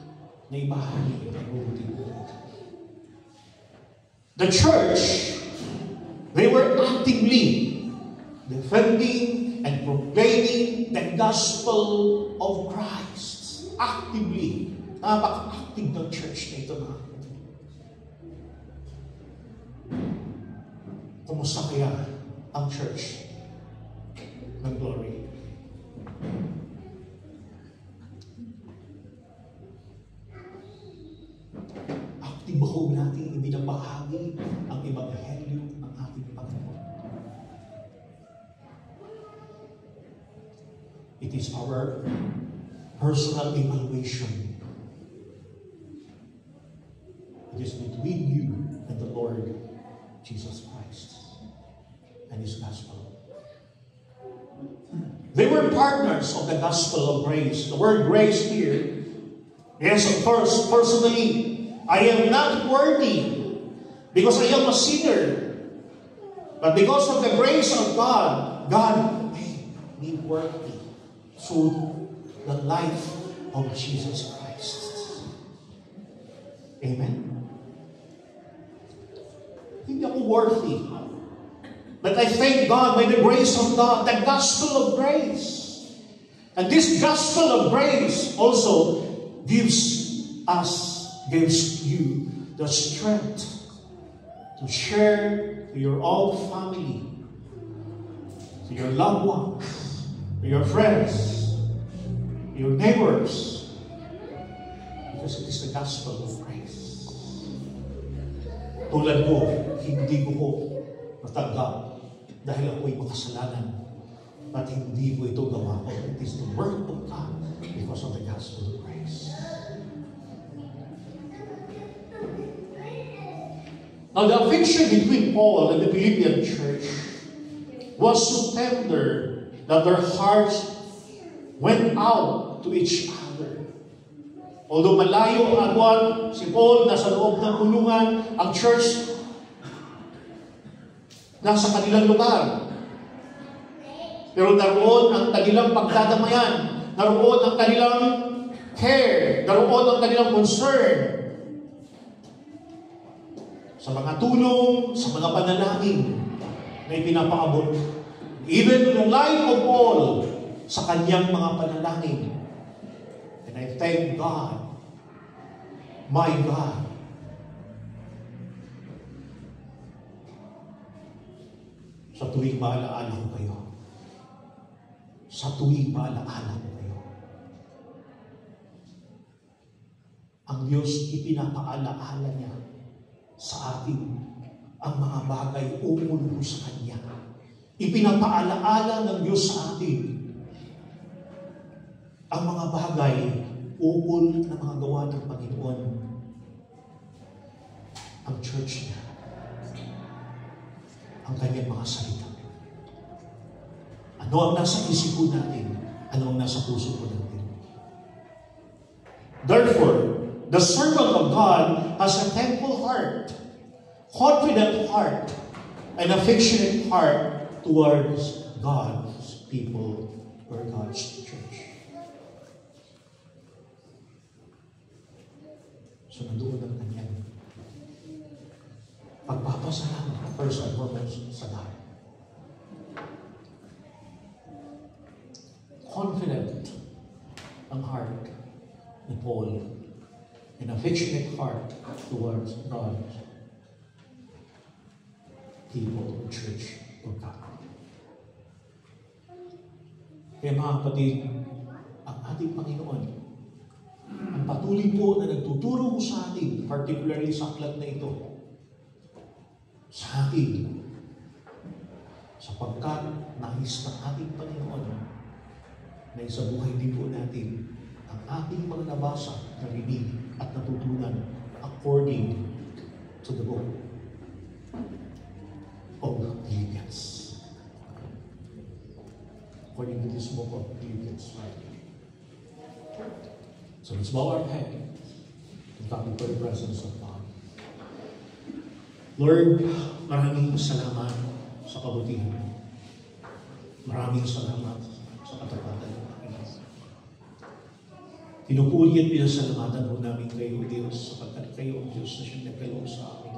Speaker 2: na ibahagi ang mabuting balita. The church, they were actively defending and proclaiming the gospel of Christ. Actively. Napaka-active ng church na ito na. Kumusta kaya ang church ng Glory? Active ba ho natin ibinabahagi ang Ebanghelyo ng ating Panginoon? It is our personal evaluation. It is between you and the Lord Jesus Christ and His gospel. They were partners of the gospel of grace. The word grace here, yes, of course, personally, I am not worthy because I am a sinner. But because of the grace of God, God made me worthy through the life of Jesus Christ. Amen? Hindi ako worthy. But I thank God by the grace of God, the gospel of grace. And this gospel of grace also gives you the strength to share to your own family, to your loved ones, to your friends, your neighbors, because it is the gospel of grace. Tulad ko, hindi ko matanggap dahil ako'y makasalanan. But hindi ko ito gawa ko. It is the work of God because of the gospel of grace. Now, the affection between Paul and the Philippian church was so tender that their hearts went out to each other. Although malayo ang agwan, si Paul nasa loob ng kulungan, ang church nasa kanilang lugar. Pero naroon ang kanilang pagdadamayan, naroon ang kanilang care, naroon ang kanilang concern sa mga tulong, sa mga panalangin na ipinapaabot. Even the life of Paul sa kanyang mga panalangin. And I thank God, my God, sa tuwing maalaala ko kayo. Sa tuwing maalaala ko kayo. Ang Diyos ipinapaalaala niya sa atin ang mga bagay ukol ko sa Kanya. Ipinapaalaala ng Diyos sa atin ang mga bagay ukol na mga gawa ng Panginoon. Ang church niya. Ang kanyang mga salita. Ano ang nasa isip po natin? Ano ang nasa puso po natin? Therefore, the servant of God has a thankful heart, confident heart, and affectionate heart towards God's people or God's church. So, nandoon ang kanyang pagpapasalamat first and foremost sa God. Confident ang heart ni Paul, an affectionate heart towards God's people, church of God. Kaya mga kapatid, ang ating Panginoon, ang patuloy po na nagtuturo mo sa atin, particularly sa aklat na ito, sa atin, sapagkat nais ng ating Panginoon na isabuhay din po natin ang ating mga nabasa, narinig at natutunan according to the book of Philippians. According to this book of Philippians. So let's bow our head and come before the presence of God. Lord, maraming salamat sa kabutihan. Maraming salamat sa katapatan ng Panginoon. Pinupuri at pinasalamatan po namin kayo, Diyos, sapagkat kayo ang Diyos na siyang nagkaloob sa amin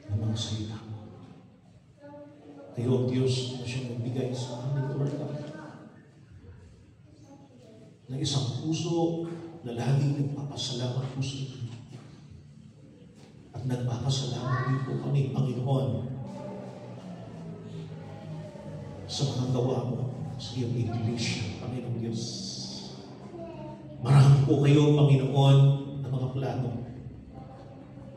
Speaker 2: ng mga salita mo. Kayo ang Diyos na siyang nagbigay sa amin, Lord God, na isang puso na laging nagpapasalamat po sa inyo. At nagpapasalamat din po kami, Panginoon, sa mga gawa mo sa iyong iglesia, Panginoon Diyos. Marami po kayo, Panginoon, na mga plano.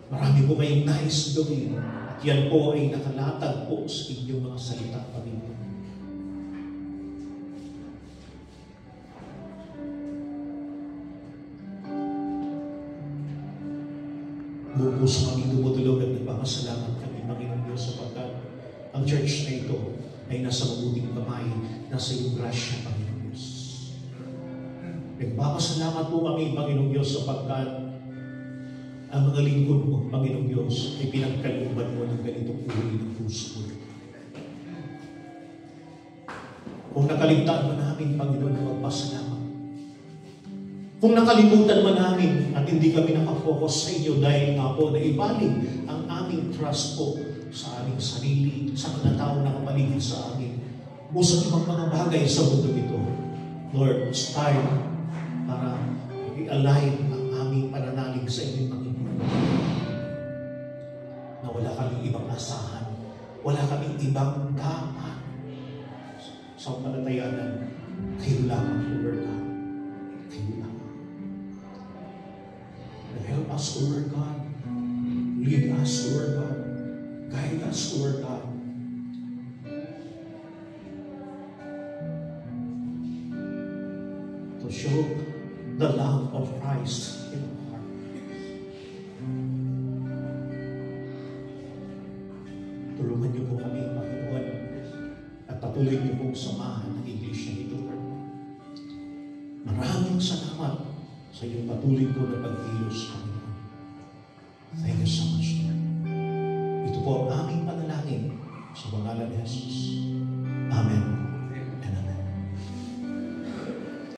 Speaker 2: Marami po kayong nais gawin. At yan po ay nakalatag po sa inyong mga salita, Panginoon. Buong puso kami tumutulog at nagpapasalamat kami, Panginoon Diyos, sapagkat ang church na ito ay nasa mabuting kamay, nasa iyong grasya, Panginoon Diyos. Nagpapasalamat po kami, Panginoon Diyos, sapagkat ang mga lingkod mo, Panginoong Diyos, ay pinagkalooban mo ng ganitong uri ng puso mo. Kung nakaligtaan mo namin, Panginoon, na magpasalamat. Kung nakalimutan man namin at hindi kami nakafocus sa iyo dahil nga po naibaling ang aming trust po sa aming sarili, sa mga tao na kapaligid sa amin, o sa ibang mga bagay sa mundo ito. Lord, it's time para i-align ang aming pananalig sa inyo, Panginoon. Na wala kaming ibang asahan, wala kaming ibang dapat sa panatayanan. Kayo lamang, Lord God. Kayo lamang. Help us, Lord God. Lead us, Lord God. Guide us, Lord God. To show the love of Christ in our heart. Tulungan niyo po kami, Panginoon, at patuloy niyo pong samahan ng Iglesia nito, Lord. Maraming salamat sa iyong patuloy po na pag-ilos, Panginoon. Thank you so much, Lord. Ito po ang aming panalangin sa pangalan ni Jesus.